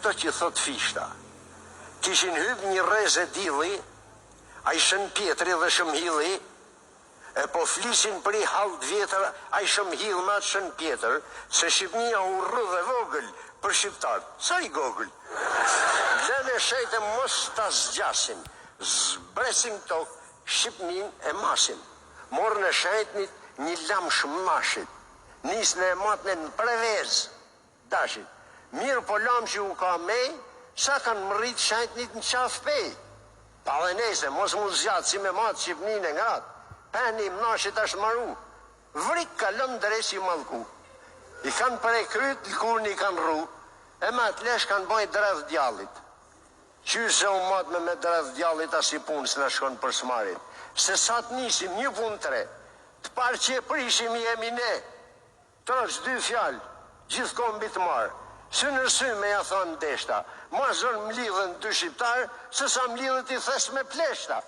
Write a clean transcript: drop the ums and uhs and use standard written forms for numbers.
këto që thot fishta. Kishin hyp një rreze dilli, ai Shën Pjetri dhe Shëmhilli, e po flisin për i hallt vjetër, ai Shëmhill me atë Shën Pjetër, se Shqipnia u rrë dhe vogël për shqiptarët. Sa i vogël? Lënë shejtë mos ta zgjasin, zbresin tokë, Shqipnin e masin. Morën e shejtnit një lamsh mashit, nisën e matën në prevez, dashit. Mirë po lamshi u ka mej, sa kanë mërit shejtnit në qaf pej. Pa dhe nese, mos mu zjatë si me matë Shqipnin e ngatë, peni mnashit ashtë maru, vrik ka lëm dresi malku. I kanë për e kryt, lkurni i kanë ru, e me atë lesh kanë bojt dreth djallit. Qysh se u matë me dreth djallit as i punë së në shkon për smarit. Se sa të nisim një punë tre, të parë që e prishim i emi ne, troq dy fjalë, gjithë kombi të marë, së nërsy me ja thonë deshta, ma zonë më lidhen dy shqiptarë, se sa më lidhët i thes me pleshta.